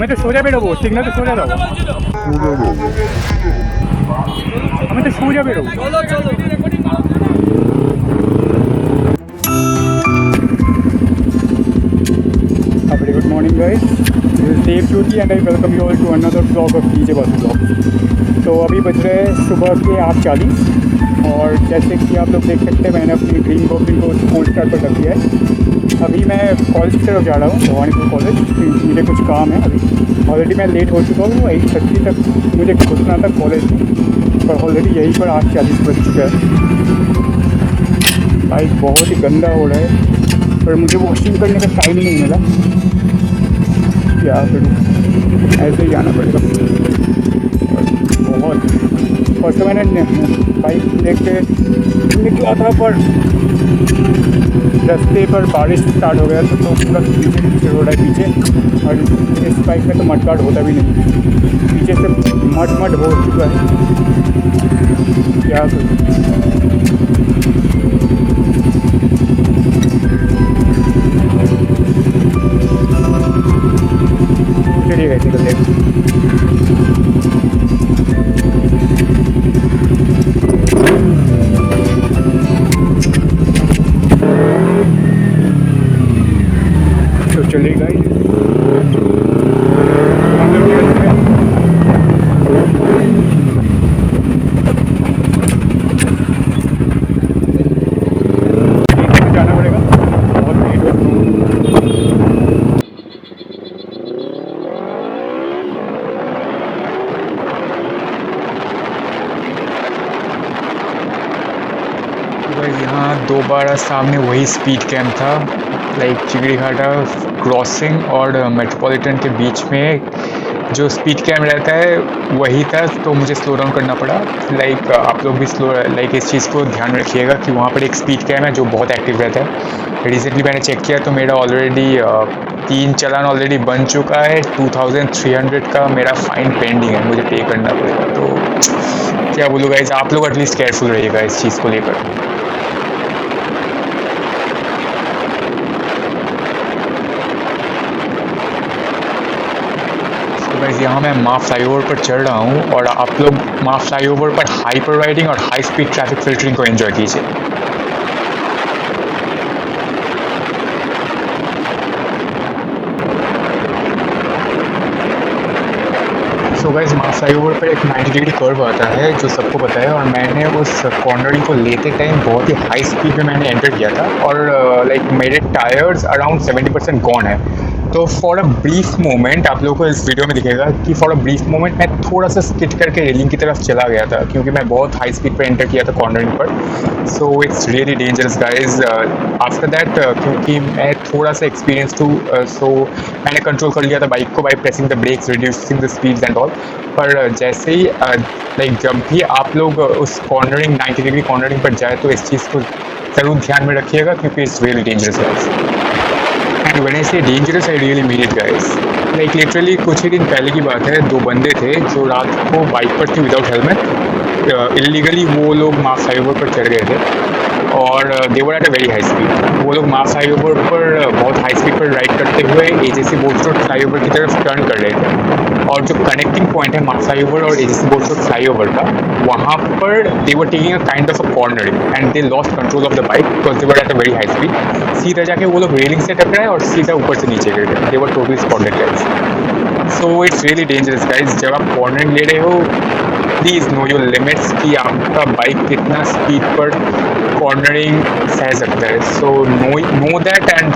আমি তো সোজা বেরোবো, সিগন্যাল তো সোজা দাও। আমি তো সোজা বেরোবো। A very good morning guys, this is Dave Jyoti and I welcome you all to another vlog of DJ Basu Vlog। तो अभी बज रहे हैं सुबह के 8:40 और जैसे कि आप लोग देख सकते हैं मैंने अपनी ड्रीम बॉक्सिंग को कोल्ड स्टार्ट पर रख दिया है। अभी मैं कॉलेज की तरफ जा रहा हूँ, भवानीपुर कॉलेज, मुझे कुछ काम है। अभी ऑलरेडी मैं लेट हो चुका हूँ, 8:30 तक मुझे घुसना था कॉलेज में, पर ऑलरेडी यहीं पर 8:40 बज चुका है। बाइक बहुत ही गंदा हो रहा है, पर मुझे वॉशिंग करने का टाइम नहीं मिला। क्या करूँ, ऐसे ही जाना पड़ेगा। बहुत फर्स्ट मैंने बाइक लेके निकला था, पर रास्ते पर बारिश स्टार्ट हो गया था तो पूरा पीछे हो रहा है पीछे। और इस बाइक में तो मडगार्ड होता भी नहीं, पीछे से मड हो चुका है। क्या करूँ, चलिए कैसे कर लेंगे। तो चलेगा ही जाना पड़ेगा, बहुत लेट हो। यहाँ दोबारा सामने वही स्पीड कैम था, लाइक चिगड़ी घाटा क्रॉसिंग और मेट्रोपॉलिटन के बीच में जो स्पीड कैम रहता है वही था, तो मुझे स्लो डाउन करना पड़ा। लाइक आप लोग भी स्लो इस चीज़ को ध्यान में रखिएगा कि वहाँ पर एक स्पीड कैम है जो बहुत एक्टिव रहता है। रिसेंटली मैंने चेक किया तो मेरा ऑलरेडी 3 चालान ऑलरेडी बन चुका है। 2300 का मेरा फाइन पेंडिंग है, मुझे पे करना पड़ेगा। तो क्या बोलूँ गाइस, आप लोग एटलीस्ट केयरफुल रहिएगा इस चीज़ को लेकर। यहाँ मैं माँ फ्लाईओवर पर चढ़ रहा हूँ और आप लोग माँ फ्लाईओवर पर हाइपर राइडिंग और हाई स्पीड ट्रैफिक फिल्टरिंग को एंजॉय कीजिए। तो गाइस माँ फ्लाईओवर पर एक 90 डिग्री कर्व आता है जो सबको पता है, और मैंने उस कॉर्नरिंग को लेते टाइम बहुत ही हाई स्पीड में मैंने एंटर किया था और लाइक मेरे टायर्स अराउंड 70% गॉन है। तो फॉर अ ब्रीफ मोमेंट आप लोगों को इस वीडियो में दिखेगा कि फॉर अ ब्रीफ मोमेंट मैं थोड़ा सा स्किट करके रेलिंग की तरफ चला गया था, क्योंकि मैं बहुत हाई स्पीड पर एंटर किया था कॉर्नरिंग पर। सो it's really dangerous guys. After that क्योंकि मैं थोड़ा सा एक्सपीरियंस हूँ, सो मैंने कंट्रोल कर लिया था बाइक को by pressing the brakes, reducing the speeds and all. पर जैसे ही लाइक जब भी आप लोग उस कॉर्नरिंग 90 डिग्री कॉर्नरिंग पर जाए तो इस चीज़ को ज़रूर ध्यान में रखिएगा, क्योंकि it's really dangerous guys. And when I say dangerous I really mean it guys. Like literally कुछ ही दिन पहले की बात है, 2 बंदे थे जो रात को बाइक पर थे विदाउट हेलमेट। इलीगली वो लोग माँ फ्लाईओवर पर चढ़ गए थे और they were at a very high speed. वो लोग माँ फ्लाईओवर पर बहुत हाई स्पीड पर राइड करते हुए एजेसी बोट्स रोड फ्लाईओवर की तरफ टर्न कर रहे थे, और जो कनेक्टिंग पॉइंट है माँ फ्लाईओवर और एजेसी बोट्स रोड फ्लाईओवर का, वहाँ पर they were taking a kind of a cornering and they lost control of the bike because they were at a very high speed. सीधा जाके वो लोग रेलिंग से टकराए और सीधा ऊपर से नीचे गिर गए। They were totally spotted guys. So it's really dangerous guys. जब आप कॉर्नरिंग ले रहे हो प्लीज़ नो योर लिमिट्स कि आपका बाइक कितना स्पीड पर कॉर्नरिंग सह सकता है। So know that and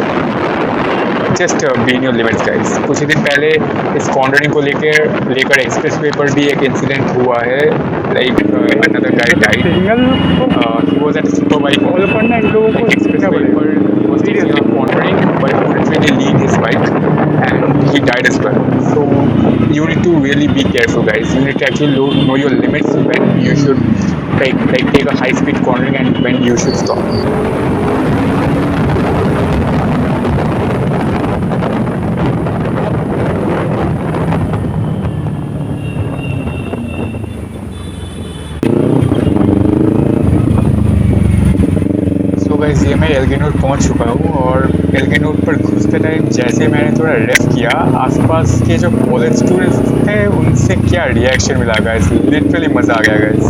just be in your limits guys. कुछ ही दिन पहले इस कॉर्नरिंग को लेकर एक्सप्रेस वे पर भी एक इंसिडेंट हुआ है। Like another guy died, he was at super bike all करना इन लोगों को एक्सप्रेस वे पर was cornering but couldn't really lead his bike and he died as well. So you need to really be careful guys. You need to actually know your limits when you should take a high speed cornering and when you should stop. Guys ये मैं एल्गिनोर पहुंच चुका हूँ और एल्गिनोर पर घुसते time जैसे मैंने थोड़ा लेफ्ट किया, आसपास के जो कॉलेज स्टूडेंट्स थे उनसे क्या रिएक्शन मिला गाइस, लिटरली मज़ा आ गया गाइस।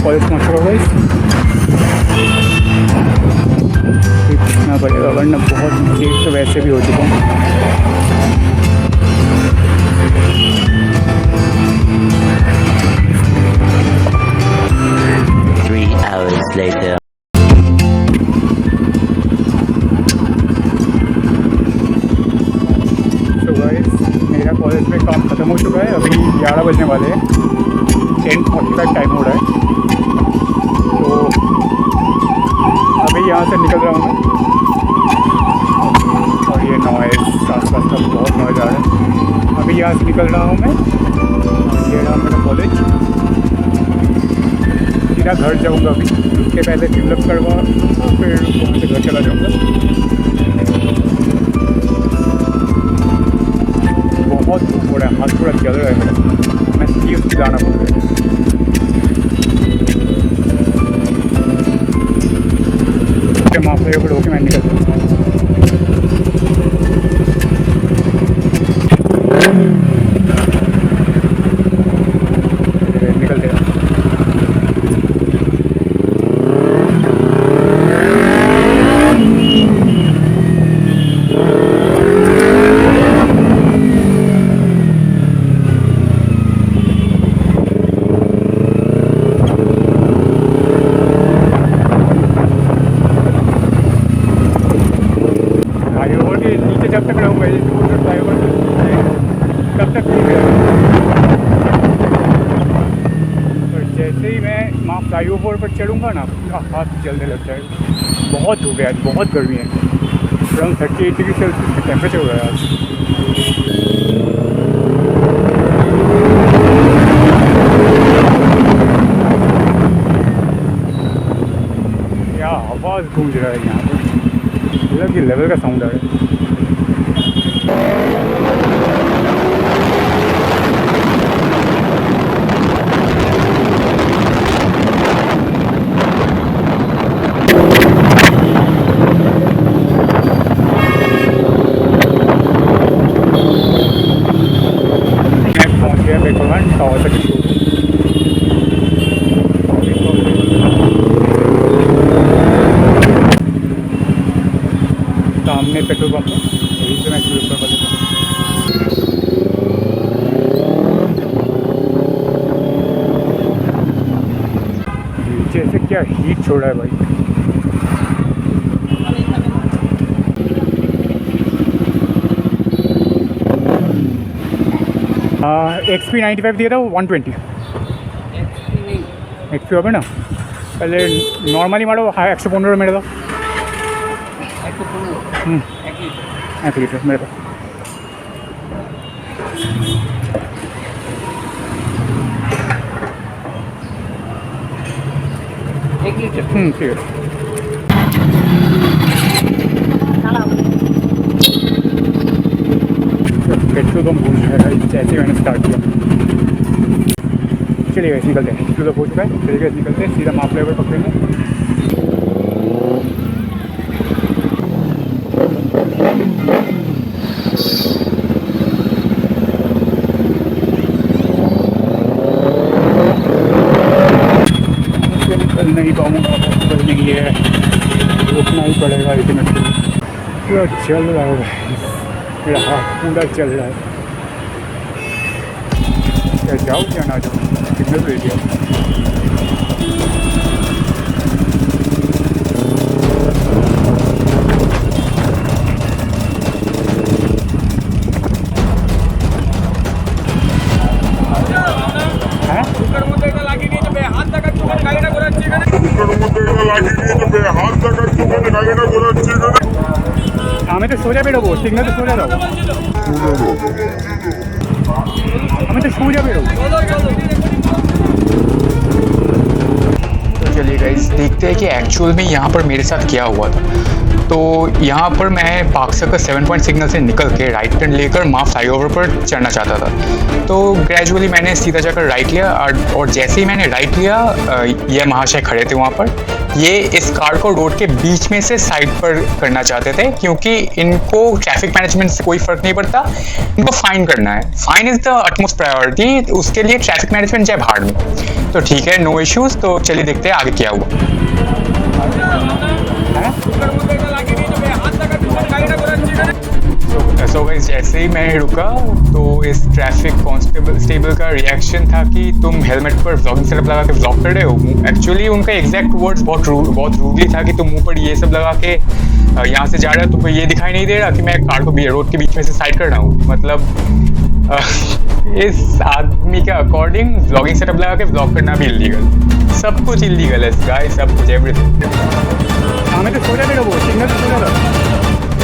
कॉलेज पहुँच चुका भाई, इतना पड़ेगा वरना बहुत लेट तो वैसे भी हो चुका हूँ। 3 hours later. तो गाइस मेरा कॉलेज में काम ख़त्म हो चुका है, अभी 11 बजने वाले हैं, 10:45 टाइम हो रहा है। तो अभी यहाँ से निकल रहा हूँ मैं, और ये नॉइज़ आस पास का बहुत नॉइज़ आ रहा है। अभी यहाँ से निकल रहा हूँ मैं, ये रहा मेरा कॉलेज, सीधा घर जाऊँगा। अभी उसके पहले फिलअप करवा फिर वहाँ से घर चला जाऊँगा। बहुत धूप हो रहा है, हाथ थोड़ा जल रहा है मेरा, मैं सीएफ जाना पड़ रहा है। माफ होकर होके मैं निकल निकलते हैं। जब तक रहूँगा ये ड्राइवर तब तक ठीक है। और जैसे ही मैं वहाँ फ्लाईओवर पर चढ़ूँगा ना, पूरा हाथ जलने लग जाएगा। बहुत हो गया आज, बहुत गर्मी है, अराउंड 38 डिग्री सेल्सियस का टेम्परेचर हो रहा है आज। क्या आवाज़ गूंज रहा है यहाँ पर, अलग ही लेवल का साउंड आ रहा है। सामने पेट्रोल पंप है, यहीं से मैं ऊपर वाले नीचे से क्या हीट छोड़ा है भाई। XP 95 दिया था, वो 120 XP হবে না তাহলে নর্মালি মারো, হ্যাঁ 115 মেরে দাও। 1 লিটার মেরে দাও। ঠিক আছে। पेट्रोल पंप भूल गया, जैसे मैंने स्टार्ट किया। चलिए गैस निकलते हैं, पेट्रोल पंप हो चुका है, चलिए गैस निकलते हैं, सीधा माप लेवल पकड़ेंगे। निकल नहीं पाऊँगा, पॉसिबल नहीं है, रुकना ही पड़ेगा अल्टीमेटली। पूरा चल रहा है, मेरा हाथ पूरा चल रहा है। क्या जाओ क्या ना जाओ, सिग्नल दे दिया। हमें तो सोचा बेटा, वो सिग्नल तो सोचा था। हमें तो सो जा बेरो। तो चलिए गाइस देखते हैं कि एक्चुअल में यहाँ पर मेरे साथ क्या हुआ था। तो यहाँ पर मैं पार्क सर्कल 7 पॉइंट सिग्नल से निकल के राइट टर्न लेकर माँ फ्लाईओवर पर चढ़ना चाहता था। तो ग्रेजुअली मैंने सीधा जाकर राइट लिया और जैसे ही मैंने राइट लिया ये महाशय खड़े थे वहाँ पर। ये इस कार को रोड के बीच में से साइड पर करना चाहते थे क्योंकि इनको ट्रैफिक मैनेजमेंट से कोई फर्क नहीं पड़ता, इनको फाइन करना है। Fine is the utmost priority, उसके लिए ट्रैफिक मैनेजमेंट जाए भाड़ में। तो ठीक है, नो इश्यूज। तो चलिए देखते हैं आगे क्या हुआ। सो गाइस जैसे ही मैं रुका तो इस ट्रैफिक कांस्टेबल का रिएक्शन था कि तुम हेलमेट पर व्लॉगिंग सेटअप लगा के व्लॉग कर रहे हो। एक्चुअली उनका एग्जैक्ट वर्ड्स बहुत रूडली था कि तुम मुंह पर ये सब लगा के यहाँ से जा रहे हो, तुमको ये दिखाई नहीं दे रहा कि मैं कार को रोड के बीच में से साइड कर रहा हूँ। मतलब इस आदमी के अकॉर्डिंग व्लॉगिंग सेटअप लगा के व्लॉग करना भी इलीगल। सब कुछ इलीगल है गाइस, सब कुछ एवरीथिंग। हमें तो सोचा था वो सिग्नल तो सोचा था।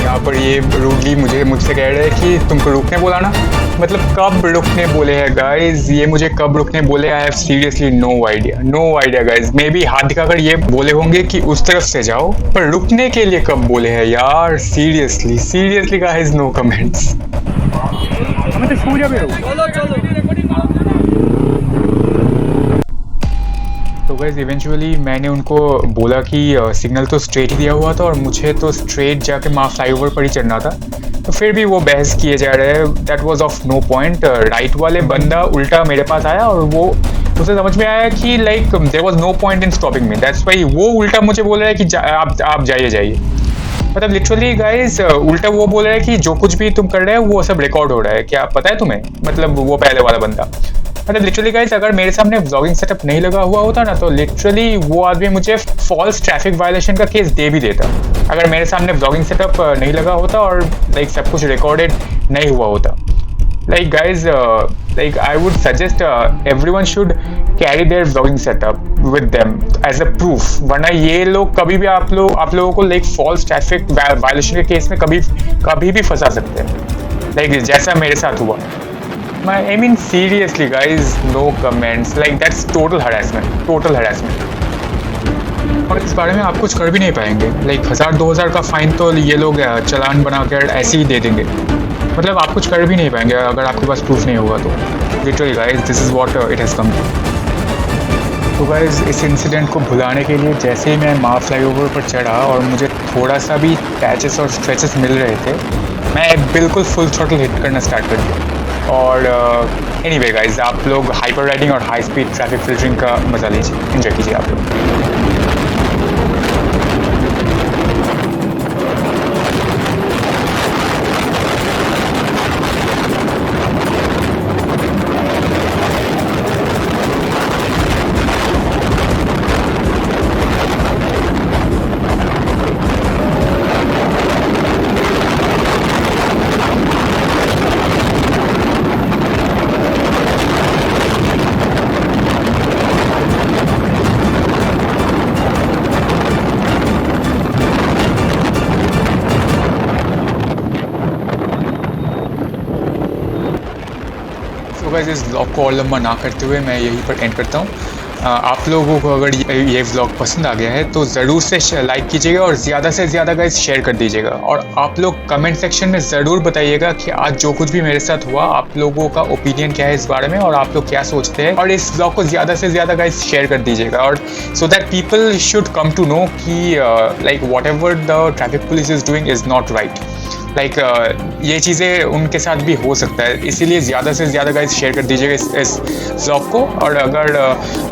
यहाँ पर ये रूडली मुझसे कह रहे हैं कि तुमको रुकने बोला ना। मतलब कब रुकने बोले हैं गाइज, ये मुझे कब रुकने बोले? I have seriously no idea guys. Maybe हाथ दिखाकर ये बोले होंगे कि उस तरफ से जाओ, पर रुकने के लिए कब बोले हैं यार? Seriously guys, no comments. हमें तो सो जा तो गाइस इवेंचुअली मैंने उनको बोला कि सिग्नल तो स्ट्रेट ही दिया हुआ था और मुझे तो स्ट्रेट जाके माँ फ्लाईओवर पर ही चढ़ना था। तो फिर भी वो बहस किए जा रहे हैं, that was of no point. Right वाले बंदा उल्टा मेरे पास आया और वो उसे समझ में आया कि like there was no point in stopping me, that's why वो उल्टा मुझे बोल रहा है कि आप जाइए। मतलब लिटरली गाइस उल्टा वो बोल रहा है कि जो कुछ भी तुम कर रहे हो वो सब रिकॉर्ड हो रहा है, क्या पता है तुम्हें? मतलब वो पहले वाला बंदा। मतलब लिटरली गाइस अगर मेरे सामने व्लॉगिंग सेटअप नहीं लगा हुआ होता ना तो लिटरली वो आदमी मुझे फॉल्स ट्रैफिक वायलेशन का केस दे भी देता। अगर मेरे सामने व्लॉगिंग सेटअप नहीं लगा होता और लाइक सब कुछ रिकॉर्डेड नहीं हुआ होता। Like guys, like I would suggest everyone should carry their vlogging setup with them as a proof. वरना ये लोग कभी भी आप लोगों को like false traffic violation के केस में कभी भी फंसा सकते हैं। Like जैसा मेरे साथ हुआ। I mean seriously guys, no comments. Like that's total harassment. और इस बारे में आप कुछ कर भी नहीं पाएंगे। लाइक 1000-2000 का फाइन तो ये लोग चालान बना कर ऐसे ही दे देंगे। मतलब आप कुछ कर भी नहीं पाएंगे अगर आपके पास प्रूफ नहीं होगा तो। Literally guys this is what it has come. तो गाइस इस इंसिडेंट को भुलाने के लिए जैसे ही मैं माँ फ्लाईओवर पर चढ़ा और मुझे थोड़ा सा भी पैचेस और स्ट्रेचेस मिल रहे थे, मैं बिल्कुल फुल थ्रॉटल हिट करना स्टार्ट कर दिया। और एनीवे गाइस आप लोग हाइपर राइडिंग और हाई स्पीड ट्रैफिक फिल्टरिंग का मजा लीजिए, एंजॉय कीजिए आप लोग। तो गाइस इस व्लॉग को और लंबा ना करते हुए मैं यहीं पर एंड करता हूँ। आप लोगों को अगर ये व्लॉग पसंद आ गया है तो ज़रूर से लाइक कीजिएगा और ज़्यादा से ज़्यादा गाइस शेयर कर दीजिएगा। और आप लोग कमेंट सेक्शन में ज़रूर बताइएगा कि आज जो कुछ भी मेरे साथ हुआ आप लोगों का ओपिनियन क्या है इस बारे में और आप लोग क्या सोचते हैं। और इस व्लॉग को ज़्यादा से ज़्यादा गाइस शेयर कर दीजिएगा और so that people should come to know कि like whatever the traffic police is doing is not right. Like ये चीज़ें उनके साथ भी हो सकता है, इसीलिए ज़्यादा से ज़्यादा गाइस शेयर कर दीजिएगा इस व्लॉग को। और अगर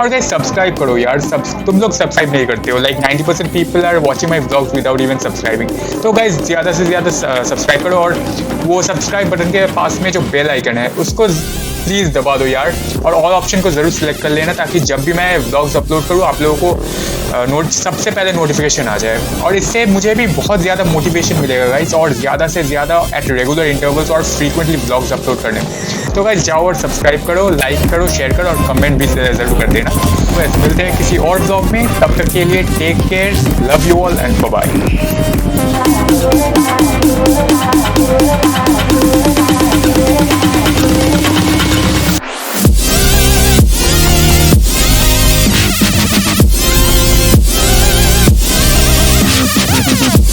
और गाइस सब्सक्राइब करो यार, तुम लोग सब्सक्राइब नहीं करते हो। Like 90% people are watching my vlogs without even subscribing. तो गाइस ज़्यादा से ज़्यादा सब्सक्राइब करो और वो सब्सक्राइब बटन के पास में जो बेल आइकन है उसको प्लीज़ दबा दो यार। और ऑल ऑप्शन को ज़रूर सिलेक्ट कर लेना ताकि जब भी मैं व्लॉग्स अपलोड करूँ आप लोगों को सबसे पहले नोटिफिकेशन आ जाए। और इससे मुझे भी बहुत ज़्यादा मोटिवेशन मिलेगा गाइस और ज़्यादा से ज़्यादा एट रेगुलर इंटरवल्स और फ्रीक्वेंटली व्लॉग्स अपलोड करने। तो गाइस जाओ और सब्सक्राइब करो, लाइक करो, शेयर करो और कमेंट भी ज़रूर कर देना। तो ऐसे मिलते हैं किसी और व्लॉग में, तब तक के लिए take care, love you all and bye bye.